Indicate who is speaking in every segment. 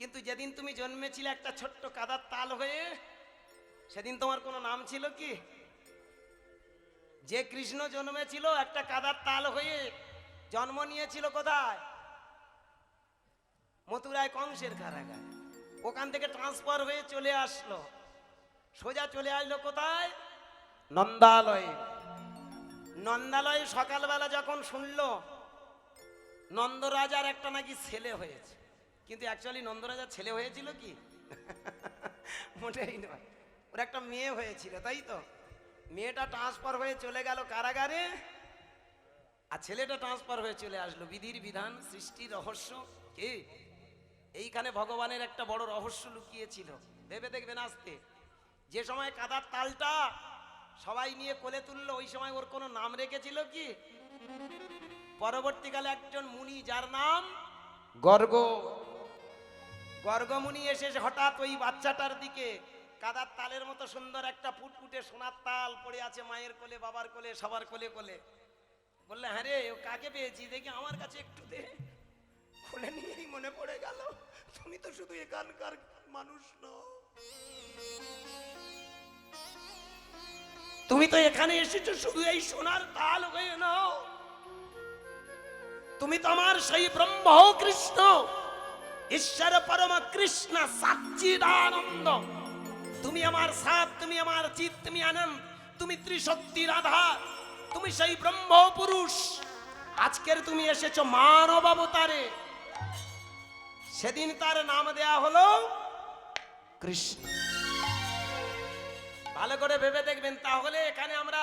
Speaker 1: কিন্তু যেদিন তুমি জন্মেছিলে একটা ছোট্ট কাদার তাল হয়ে, সেদিন তোমার কোনো নাম ছিল কি? যে কৃষ্ণ জন্মেছিল একটা কাদার তাল হয়ে, জন্ম নিয়েছিল কোথায়? মথুরায় কংসের কারাগার। ওখান থেকে ট্রান্সফার হয়ে চলে আসলো, সোজা চলে আসলো কোথায়? নন্দালয়ে। নন্দালয়ে সকালবেলা যখন শুনলো নন্দরাজার একটা নাকি ছেলে হয়েছে, কিন্তু অ্যাকচুয়ালি নন্দরাজার ছেলে হয়েছিল কি? মোটেই নয়, ওর একটা মেয়ে হয়েছিল, তাই তো? মেয়েটা ট্রান্সফার হয়ে চলে গেল কারাগারে, আর ছেলেটা ট্রান্সফার হয়ে চলে আসলো। বিধির বিধান, সৃষ্টির রহস্য কি? এইখানে ভগবানের একটা বড় রহস্য লুকিয়েছিল, ভেবে দেখবেন আস্তে। যে সময় কাদার তালটা সবাই নিয়ে কোলে তুললো, ওই সময় ওর কোনো নাম রেখেছিল কি? পরবর্তীকালে একজন মুনি, যার নাম গর্গ, গর্গমুনি এসে হঠাৎ ওই বাচ্চাটার দিকে, কাদার তালের মতো সুন্দর একটা ফুটফুটে সোনার তাল পড়ে আছে মায়ের কোলে, বাবার কোলে, সবার কোলে কোলে, বললে হ্যাঁ রে, ও কাকে পেয়েছি দেখি, আমার কাছে একটু দে। কোলে নিয়েই মনে পড়ে গেল, তুমি তো শুধু এখানকার মানুষ নও, তুমি তো এখানে এসেছো শুধু এই সোনার তাল হয়ে নাও, তুমি তো আমার সেই ব্রহ্ম কৃষ্ণ, ঈশ্বর পরম কৃষ্ণ সচ্চিদানন্দ, তুমি আমার সাথ, তুমি আমার চিত, তুমি আনন্দ, তুমি ত্রিশক্তির আধার, তুমি সেই ব্রহ্ম পুরুষ। আজকের তুমি এসেছো মানব অবতারে। সেদিন তার নাম দেয়া হলো কৃষ্ণ। ভালো করে ভেবে দেখবেন, তাহলে এখানে আমরা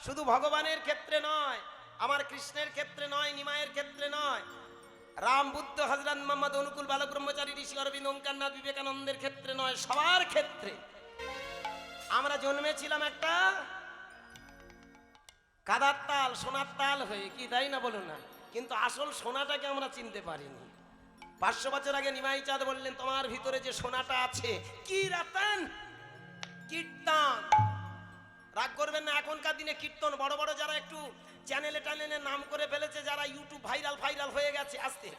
Speaker 1: শুধু ভগবানের ক্ষেত্রে নয়, আমার কৃষ্ণের ক্ষেত্রে নয়, নিমায়ের ক্ষেত্রে নয়, রাম, বুদ্ধ, হযরত মুহাম্মদ, অনুকূল বালক ব্রহ্মচারী, ঋষি অরবিন্দ, ওঙ্কারনাথ, বিবেকানন্দের ক্ষেত্রে নয়, সবার ক্ষেত্রে আমরা জন্মেছিলাম একটা কাদার তাল, সোনার তাল হয়ে, কি তাই না বলুন না? কিন্তু আসল সোনাটাকে আমরা চিনতে পারিনি। 500 বছর আগে নিমাই চাঁদ বললেন, তোমার ভিতরে যে সোনাটা আছে, কি রতন? কীর্তন। রাগ করবেন না, এখনকার দিনে কীর্তন বড় বড় যারা একটু চ্যানেলে ট্যানেলে নাম করে ফেলেছে, যারা ইউটিউব ভাইরাল হয়ে গেছে আস্তে,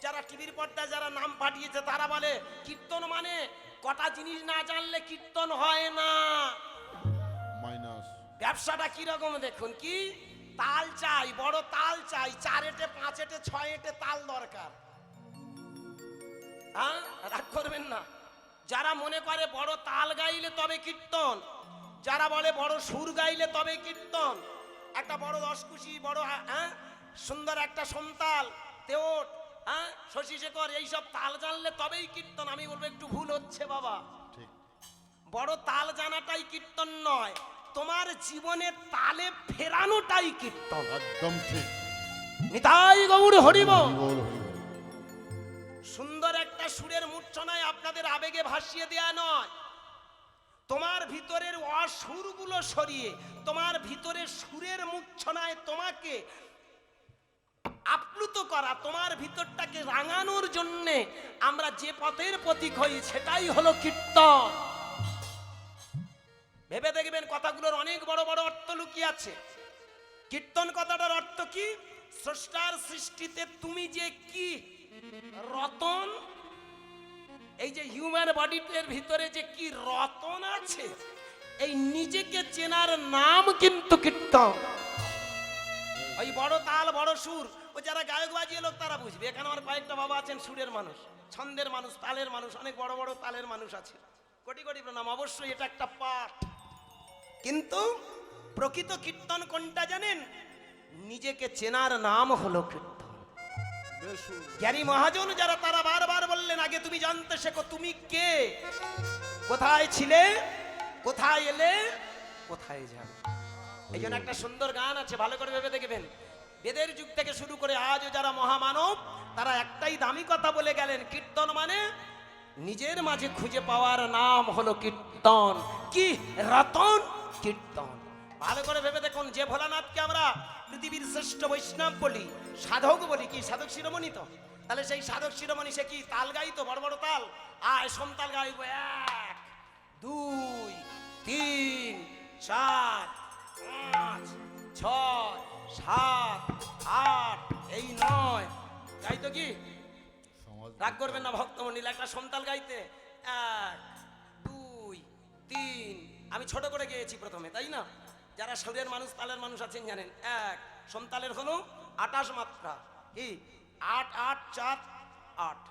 Speaker 1: যারা টিভির পর্দায় যারা নাম পাঠিয়েছে, তারা বলে কীর্তন মানে কটা জিনিস না জানলে কীর্তন হয় না।
Speaker 2: মাইনাস
Speaker 1: ব্যবসাটা কি রকম দেখুন, কি তাল চাই, বড় তাল চাই, 4 এঁটে 5 এঁটে 6 এঁটে তাল দরকার। হ্যাঁ, রাগ করবেন না। যারা মনে করে বড় তাল গাইলে তবে কীর্তন, যারা বলে বড় সুর গাইলে তবে কীর্তন, একটা বড় দশকুশি, বড় সুন্দর একটা সমতাল, তেওট, শশী শেখর, এইসব তাল জানলে তবেই কীর্তন। আমি বলবো একটু ভুল হচ্ছে বাবা।
Speaker 2: ঠিক,
Speaker 1: বড় তাল জানাটাই কীর্তন নয়, তোমার জীবনে তালে ফেরানোটাই কীর্তন।
Speaker 2: একদম ঠিক।
Speaker 1: নিতাই গৌর হরি বল।
Speaker 2: হরি বল, হরি বল।
Speaker 1: সুন্দর একটা সুরের মূর্ছনায় আপনাদের আবেগে ভাসিয়ে দেয়া নয়, তোমার ভিতরের অসুরগুলো সরিয়ে তোমার ভিতরের সুরের মূর্ছনায় তোমাকে আপ্লুত করা, তোমার ভিতরটাকে রাঙানোর জন্য আমরা যে পথের প্রতীক হই, সেটাই হলো কীর্তন। ভেবে দেখবেন কথাগুলোর অনেক বড় বড় অর্থ লুকিয়ে আছে। কীর্তন কথাটার অর্থ কি? স্রষ্টার সৃষ্টিতে তুমি যে কি রতন, এই যে হিউম্যান বডির ভিতরে যে কি রতন আছে, এই নিজেকে চেনার নাম কিন্তু কীর্তন। ওই বড় তাল, বড় সুর, ও যারা গায়ক বাজিয়ে লোক তারা বুঝবে। এখানে আমার কয়েকটা বাবা আছেন সুরের মানুষ, ছন্দের মানুষ, তালের মানুষ, অনেক বড় বড় তালের মানুষ আছে, কোটি কোটি প্রণাম। অবশ্যই এটা একটা পাঠ, কিন্তু প্রকৃত কীর্তন কোনটা জানেন? নিজেকে চেনার নাম হলো কীর্তন। জ্ঞানী মহাজন যারা, তারা বারবার বললেন, আগে তুমি জানতে শেখো তুমি কে, কোথায় ছিলে, কোথায় এলে, কোথায় যাবে। এই জন্য একটা সুন্দর গান আছে, ভালো করে ভেবে দেখবেন। বেদের যুগ থেকে শুরু করে আজও যারা মহামানব, তারা একটাই দামি কথা বলে গেলেন, কীর্তন মানে নিজের মাঝে খুঁজে পাওয়ার নাম হলো কীর্তন। কি রতন? কীর্তন। ভালো করে ভেবে দেখুন, যে ভোলানাথকে আমরা পৃথিবীর শ্রেষ্ঠ বৈষ্ণব বলি, সাধক বলি, কি সাধক শিরোমণি তো, তাহলে সেই সাধক শিরোমণি সে কি তাল গাইতো, বড় বড় তাল, আয় সমতাল গাইব 1 2 3 4 5 6 7 8 এই 9 গাইতো কি? রাগ করবেন না ভক্তমন্ডলী, একটা সমতাল গাইতে 1 2 3, আমি ছোট করে গেয়েছি প্রথমে, তাই না? যারা সুরের মানুষ তালের মানুষ আছেন জানেন, 1 সমতালের হলো 28 মাত্রা, কি 8 8 4 8,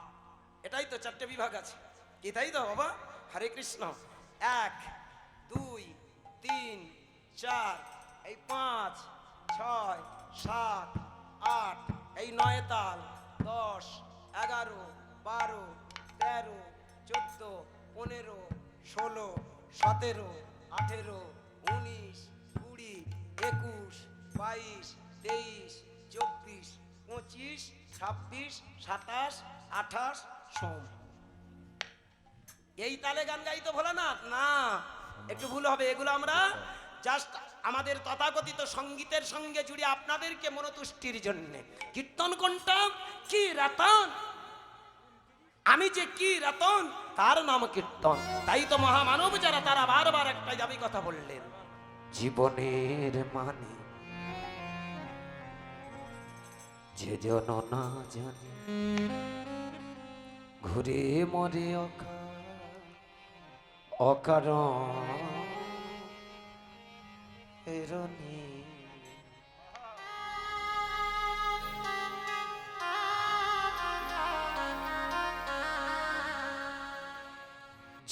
Speaker 1: এটাই তো 4টে বিভাগ আছে, কি তাই তো বাবা? হরে কৃষ্ণ। 1 2 3 4, এই 5 6 7 8, এই 9 তাল, 10 11 12 13 14 15 16 17 18 19 20 21 22 23 24 25 26 27 28 সোম। এই তালে গান গাইতে ভোলা না, না একটু ভুল হবে। এগুলো আমরা জাস্ট আমাদের তথাকথিত সঙ্গীতের সঙ্গে জুড়ে আপনাদেরকে মনোতুষ্টির জন্য। কীর্তন কোনটা? কি রতন, আমি যে কি রতন, তার নাম কীর্তন। তাই তো মহামানব যারা তারা বারবার একটা দাবি কথা বললেন, জীবনের মানে যে জন না জানে, ঘুরে মরে অকারণে।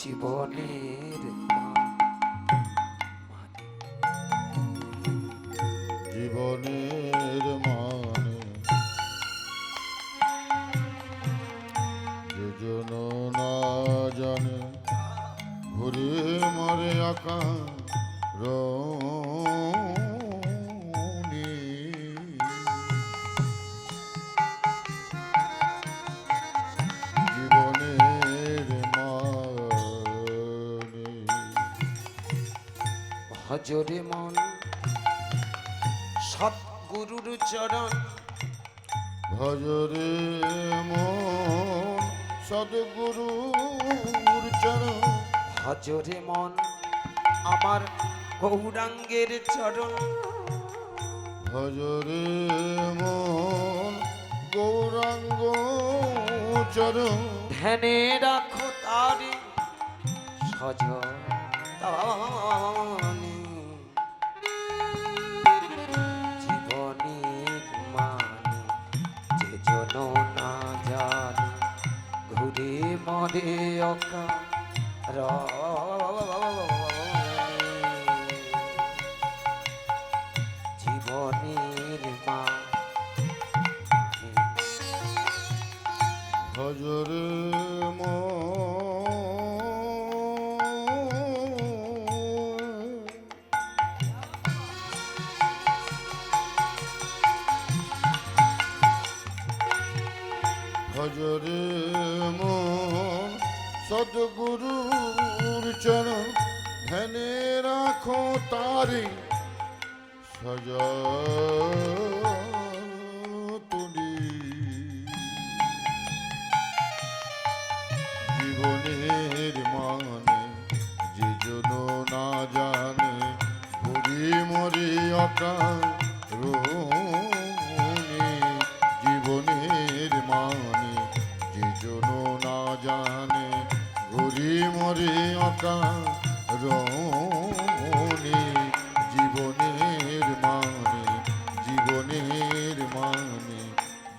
Speaker 1: জীবনের
Speaker 2: জীবনের মানে যে জন না জানে, ঘুরে মরে অকারণে। জীবনের মানে
Speaker 1: ভজরে মন সৎগুরুর চরণ,
Speaker 2: ভজরে মন সদ্গুরুর চরণ,
Speaker 1: ভজরে মন আমার গৌরাঙ্গের চরণ,
Speaker 2: ভজরে মন গৌরাঙ্গ চরণ,
Speaker 1: ধ্যানে রাখো তারে সজনে। জীবনের মানে যে জন না জানে, ঘুরে মরে জীবনের মানে
Speaker 2: ভজরে ভজরে মন সদ্গুরুর চরণ, ধ্যানে রাখো তারি সজনি। জীবনের মানে যে জন না জানে, ঘুরি মরি অকারণে। জীবনের মানে যে জন না জানে, ঘুরি মরি অকারণে। জীবনের মানে জীবনের মানে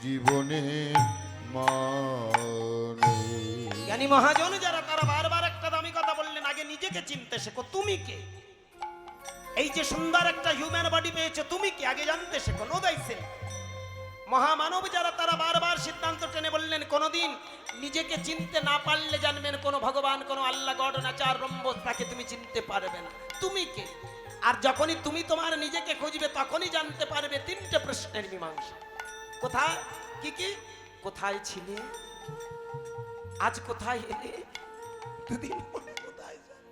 Speaker 2: জীবনের মানে।
Speaker 1: জ্ঞানী মহাজন যারা তারা বারবার একটা দামি কথা বললেন, আগে নিজেকে চিনতে শেখো, তুমি কে? এই যে সুন্দর একটা হিউম্যান বডি পেয়েছো, তুমি কি আগে জানতে শেখো। নো দাইছে মহামানব যারা তারা বারবার সিদ্ধান্ত টেনে বললেন, কোনোদিন নিজেকে চিনতে না পারলে জানবেন কোন ভগবান, কোন আল্লাহ, গড, নাচার, ব্রহ্ম, তাকে তুমি চিনতে পারবে না। তুমি কে? আর যখনই তুমি তোমার নিজেকে খুঁজবে, তখনই জানতে পারবে 3টে প্রশ্নের মীমাংসা। কোথায় কি কি, কোথায় ছিলে, আজ কোথায় এলে, দুদিন পরে কোথায় যাবে।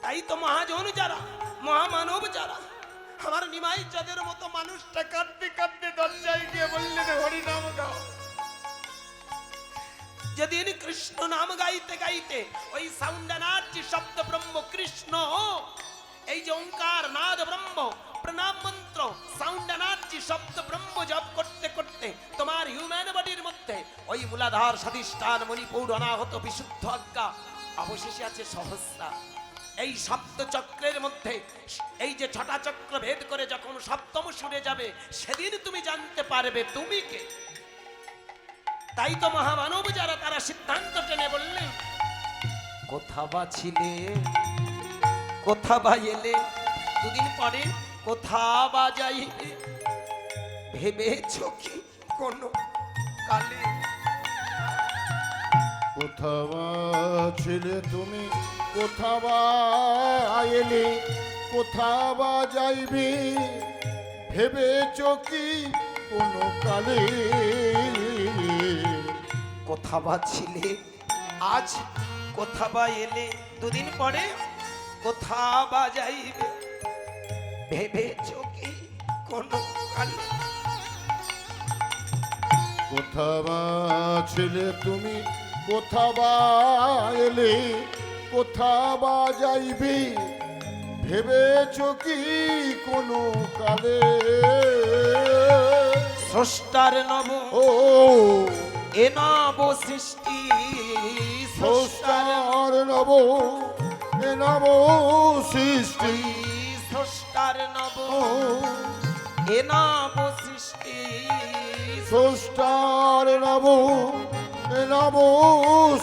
Speaker 1: তাই তো মহাজন যারা, মহামানব যারা, আমার নিমাই চাঁদের মতো মানুষটা কাঁদতে কাঁদতে দরজায় গিয়ে বললেন, হরি নাম গাও। যেদিন কৃষ্ণ নাম গাইতে গাইতে ওই সাউন্ড নাচ শব্দ ব্রহ্ম কৃষ্ণ, এই যে ওঙ্কার নাদ ব্রহ্ম, প্রণাম মন্ত্র, সাউন্ড এনার্জি, শব্দ ব্রহ্ম জপ করতে করতে তোমার হিউম্যান বডির মধ্যে ওই মূলাধার স্বাধিষ্ঠান মণিপুর অনাহত বিশুদ্ধ আজ্ঞা, অবশেষে আছে সহস্রা। এই সপ্ত চক্রের মধ্যে এই যে ছটা চক্র ভেদ করে যখন সপ্তম সুরে যাবে, সেদিন তুমি জানতে পারবে তুমি কে। তাই তো মহামানব যারা তারা সিদ্ধান্ত টেনে বললেন, কোথা বা ছিলে, কোথা বা এলে, দুদিন পরে কোথা বা যাইবে, ভেবেছ কি কোনো কালে।
Speaker 2: কোথা বা ছিলে তুমি, কোথা বা এলে, কোথা বা যাইবে, ভেবেছ কি কোনো কালে।
Speaker 1: কোথা বা ছিলে আজ, কোথা বা এলে দুদিন পরে, কোথা বা যাইবে, ভেবেছ কি কোনো কালে।
Speaker 2: কোথা বা ছিলে তুমি, কোথা বা এলে, কোথা বা যাইবে, ভেবেছ কি কোনো কালে।
Speaker 1: স্রষ্টার নব
Speaker 2: ও
Speaker 1: এ নব সৃষ্টি, স্রষ্টার
Speaker 2: স্রষ্টার নব এ নব সৃষ্টি।
Speaker 1: স্রষ্টার নব
Speaker 2: ও
Speaker 1: এ নব সৃষ্টি,
Speaker 2: স্রষ্টার নব এ নব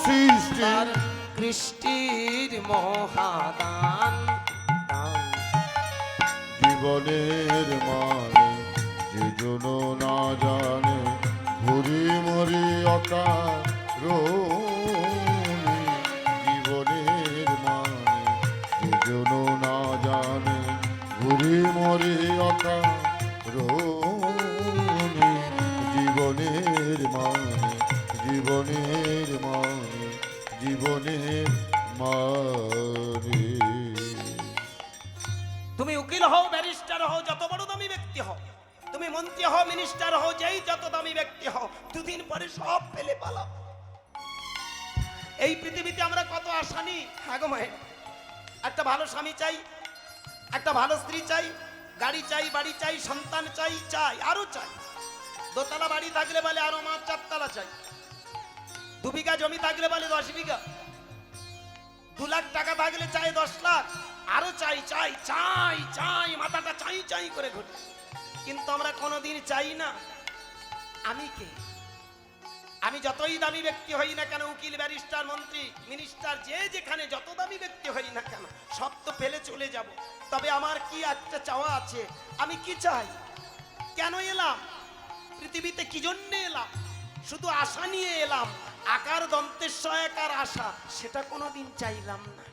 Speaker 2: সৃষ্টি।
Speaker 1: তার কৃষ্টির মহাদান দান।
Speaker 2: জীবনের মানে যে জন না জানে, ঘুরি মরি অকারণে। জীবনের মানে যে জন না জানে, ঘুরি মরি অকারণে। জীবনের মানে, জীবনের মানে, জীবনের মানে।
Speaker 1: তুমি উকিল হও, ব্যারিস্টার হও, যত বড় দামি ব্যক্তি হও, তুমি মন্ত্রী হও, মিনিস্টার হও, যেই যত দামি ব্যক্তি হও, দুদিন পরে সব ফেলে পালাও। এই পৃথিবীতে আমরা কত আশা নিই। হ্যাঁ গো মায়ের, একটা ভালো স্বামী চাই, একটা ভালো স্ত্রী চাই, গাড়ি চাই, বাড়ি চাই, সন্তান চাই, চাই আরো চাই। দোতলা বাড়ি থাকলে বলে আরো 4 চাই, 2 বিঘা জমি থাকলে বলে 10 বিঘা, 2 লাখ টাকা থাকলে চাই 10 লাখ, আরো চাই চাই চাই চাই, মাথাটা চাই চাই করে ঘুরে। কিন্তু আমরা কোনোদিন চাই না আমি কে। আমি যতই দামি ব্যক্তি হই না কেন, উকিল, ব্যারিস্টার, মন্ত্রী, মিনিস্টার, যে যেখানে যত দামি ব্যক্তি হই না কেন, সব তো ফেলে চলে যাব। তবে আমার কি একটা চাওয়া আছে, আমি কি চাই, কেন এলাম পৃথিবীতে, কি জন্য এলাম, শুধু আশা নিয়ে এলাম। আকার দন্তের সহায়কার আশা, সেটা কোনোদিন চাইলাম না।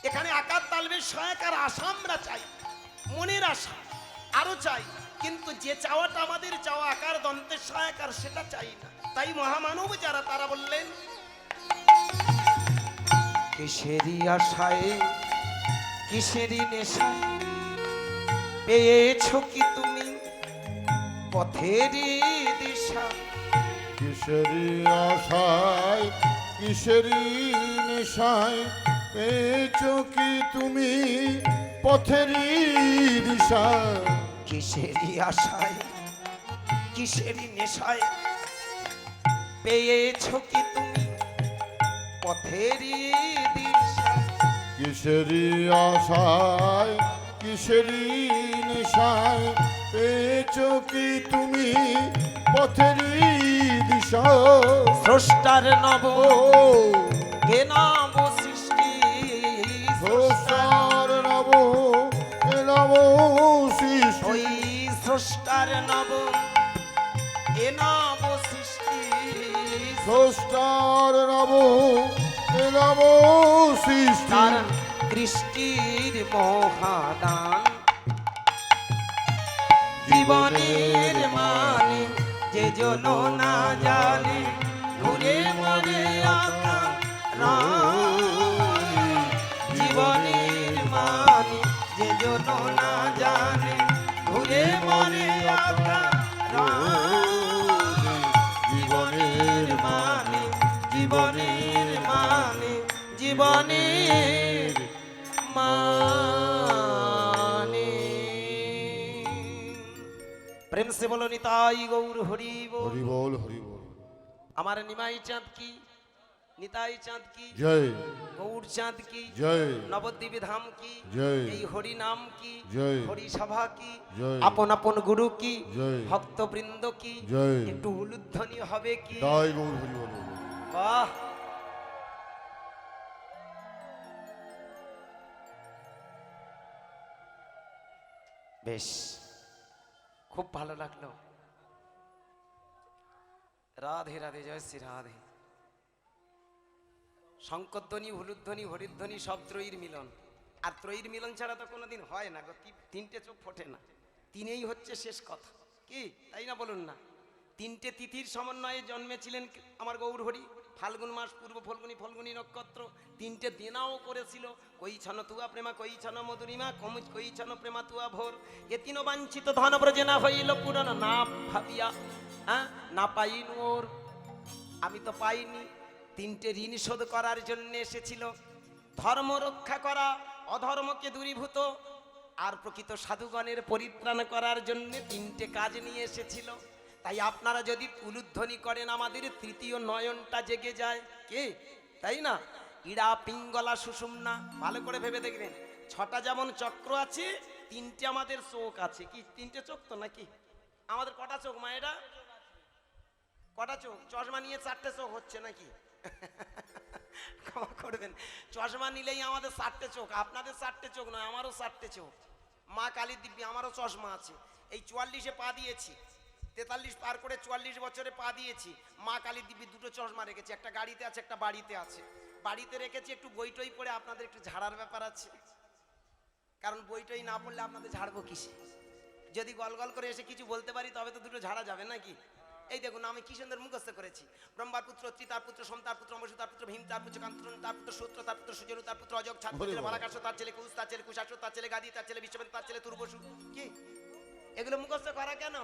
Speaker 1: এখানে আকার তালবের সহায়কার আশা আমরা চাই, মনের আশা আরো চাই, কিন্তু যে চাওয়াটা আমাদের চাওয়া আকার দন্তের সহায়কার, সেটা চাই না। তাই মহামানব যারা তারা বললেন, কিসেরই আশায়, কিসেরই নেশায়, পেয়েছো কি তুমি পথেরই দিশা।
Speaker 2: কিসেরি আশায়, কিসেরি নেশায়, পেয়েছ কি তুমি পথেরই দিশা।
Speaker 1: কিসেরই আশায়, কিসেরই নেশায়, পেয়েছো কি তুমি পথেরই দিশা।
Speaker 2: কিসেরি আশায়, কিসেরি নেশায়, পেয়েছ কি তুমি পথেরই দিশা।
Speaker 1: স্রষ্টার নব
Speaker 2: ও
Speaker 1: কে নব সৃষ্টি,
Speaker 2: স্রষ্টার নব এ নব সৃষ্টি।
Speaker 1: ওই স্রষ্টার নব এ নব সৃষ্টি,
Speaker 2: স্রষ্টার নব এ নব সৃষ্টি।
Speaker 1: তার কৃষ্টির মহাদান। জীবনের মানে যে জন না জানে, ঘুরে মরে আকা জীবনের মানে যে জন না জানে, ঘুরে মরে আকা জীবনের মানে, জীবনের মানে, জীবনের মানে। সে বলো নিতাই গৌর হরি বল।
Speaker 2: হরি বল হরি বল।
Speaker 1: আমার নিমাই চাঁদ কি, নিতাই চাঁদ কি,
Speaker 2: জয়
Speaker 1: গৌর চাঁদ কি,
Speaker 2: জয়
Speaker 1: নবদ্বীপ ধাম কি,
Speaker 2: জয়
Speaker 1: এই হরি নাম কি,
Speaker 2: জয়
Speaker 1: হরি সভা কি,
Speaker 2: জয়
Speaker 1: আপন আপন গুরু কি,
Speaker 2: জয়
Speaker 1: ভক্তবৃন্দ কি,
Speaker 2: জয়
Speaker 1: একটু উলুধ্বনি হবে কি?
Speaker 2: তাই গৌর হরি বল।
Speaker 1: বাহ, বেশ, খুব ভালো লাগলো। রাধে রাধে, জয় শ্রী রাধে। শঙ্করধ্বনি, হুলুধ্বনি, হরিধ্বনি সব ত্রয়ীর মিলন। আর ত্রয়ীর মিলন ছাড়া তো কোনোদিন হয় না গো, তিনটে চোখ ফোটে না। তিনেই হচ্ছে শেষ কথা, কি তাই না বলুন না? তিনটে তিথির সমন্বয়ে জন্মেছিলেন আমার গৌর হরি। ফাল্গুন মাস, পূর্ব ফল্গুনি, ফল্গুনি নক্ষত্র, তিনটে দিনাও করেছিল। কই ছন তুয়া প্রেমা, কই ছন মধুরিমা, কই ছন প্রেমা তুয়া ভোর। এ তিন বাঞ্ছিত ধন ব্রজে না হইল পুরাণ, না ভাবিয়া না পাইন ওর। আমি তো পাইনি। তিনটে ঋণ শোধ করার জন্য এসেছিল, ধর্ম রক্ষা করা, অধর্মকে দূরীভূত, আর প্রকৃত সাধুগণের পরিত্রাণ করার জন্য তিনটে কাজ নিয়ে এসেছিল। তাই আপনারা যদি উলুধ্বনি করেন আমাদের তৃতীয় নয়নটা জেগে যায়, কে তাই না? ইড়া পিঙ্গলা সুষুম্না, ভালো করে ভেবে দেখবেন। ছটা যেমন চক্র আছে, তিনটে আমাদের চোখ আছে। কি তিনটে চোখ তো নাকি? আমাদের কটা চোখ মায়েরা? কটা চোখ? চশমা নিয়ে চারটে চোখ হচ্ছে নাকি? ক্ষমা করবেন, চশমা নিলেই আমাদের চারটে চোখ। আপনাদের চারটে চোখ নয়, আমারও চারটে চোখ। মা কালী দিব্যি, আমারও চশমা আছে। এই 44-এ পা দিয়েছি, 43 পার করে 44 বছরে পা দিয়েছি। মা কালী দিব্যি দুটো চশমা রেখেছি, একটা গাড়িতে আছে, একটা বাড়িতে আছে। বাড়িতে রেখেছি, একটু বইটই পড়ে আপনাদের একটু ঝাড়ার ব্যাপার আছে। কারণ বইটই না পড়লে আপনাদের ঝাড়বো কিসে? যদি গল গল করে এসে কিছু বলতে পারি তবে তো দুটো ঝাড়া যাবে নাকি? এই দেখুন, আমি কি সুন্দর মুখস্থ করেছি। ব্রহ্মার পুত্র অত্রি, তার পুত্র সোম, তার পুত্র অমসু, তার পুত্র ভীম, তার পুত্র কান্তন, তার পুত্র সূত্র, তার পুত্র সুজনু, তার পুত্র অজক, তার ছেলে বালাকাশ, তার ছেলে কুশ, তার ছেলে কুশাস, তার ছেলে গাদি, তার ছেলে বিশ্ববেদ, তার ছেলে তুর্বসু। কি এগুলো মুখস্থ করা কেন?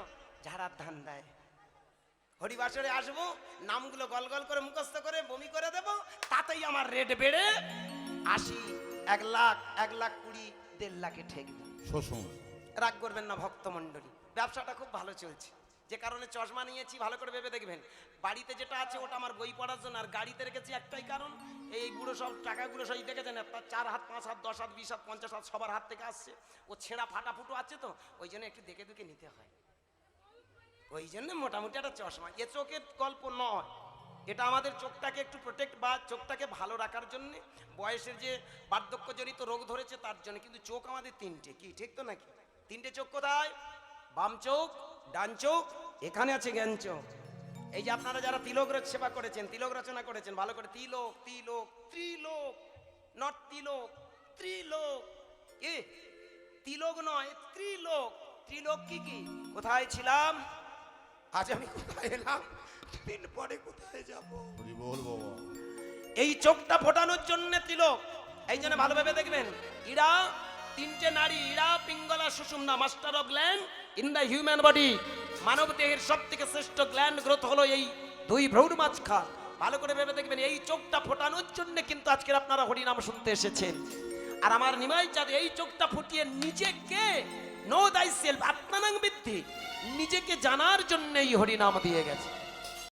Speaker 1: ঝাড়ার ধান দেয়। হরিবাসরে আসবো, নামগুলো গল গল করে মুখস্থ করে বমি করে দেব, তাতেই আমার রেট বেড়ে 80, 1 লাখ, 1,20,000, 1.5 লাখে ঠেকবে।
Speaker 2: শোষণ
Speaker 1: রাগ করবেন না ভক্তমণ্ডলী, ব্যবসাটা খুব ভালো চলছে। যে কারণে চশমা নিয়েছি, ভালো করে ভেবে দেখবেন। বাড়িতে যেটা আছে ওটা আমার বই পড়ার জন্য, আর গাড়িতে রেখেছি একটাই কারণ, এই বুড়ো সব টাকাগুলো সব দেখেছেন, 4 হাত, 5 হাত, 10 হাত, 20 হাত, 50 হাত সবার হাত থেকে আসছে। ও ছেঁড়া ফাটা ফুটো আছে তো, ওই জন্য একটু দেখে দেখে নিতে হয়। ওই জন্য মোটামুটি একটা চশমা। এ চোখের গল্প নয়, এটা আমাদের চোখটাকে একটু প্রোটেক্ট বা চোখটাকে ভালো রাখার জন্য, বয়সের যে বার্ধক্যজনিত রোগ ধরেছে তার জন্য। কিন্তু চোখ আমাদের তিনটে, কি ঠিক তো নাকি? তিনটে চোখ কোথায়? বাম চোখ, ডান চোখ, এখানে আছে জ্ঞান চোখ। এই যে আপনারা যারা তিলক সেবা করেছেন, তিলক রচনা করেছেন, ভালো করে তিলক, তিলক, ত্রিলোক, নট তিলক, ত্রিলোক। কি তিলক নয়, ত্রিলোক। ত্রিলোক কি কি? কোথায় ছিলাম, আজ আমি কোথায় এলাম, দিন পরে কোথায় যাব?
Speaker 2: হরি বল বাবা।
Speaker 1: এই চোখটা ফোটানোর জন্য তিলক। এই জন্য ভালোভাবে দেখবেন, ইরা তিনটে নারী, Ida Pingala Sushumna, master of gland in the human body. মানব দেহের সব থেকে শ্রেষ্ঠ গ্ল্যান্ড গ্রোথ হলো এই দুই ভ্রূর মাঝখান। ভালো করে ভেবে দেখবেন, এই চোখটা ফোটানোর জন্য কিন্তু আজকের আপনারা হরিনাম শুনতে এসেছেন। আর আমার নিমাই চাঁদ এই চোখটা ফুটিয়ে নিজেকে, নো দাই সেলফ আত্মানাং বিদ্ধি, নিজেকে জানার জন্য এই হরিনাম দিয়ে গেছে।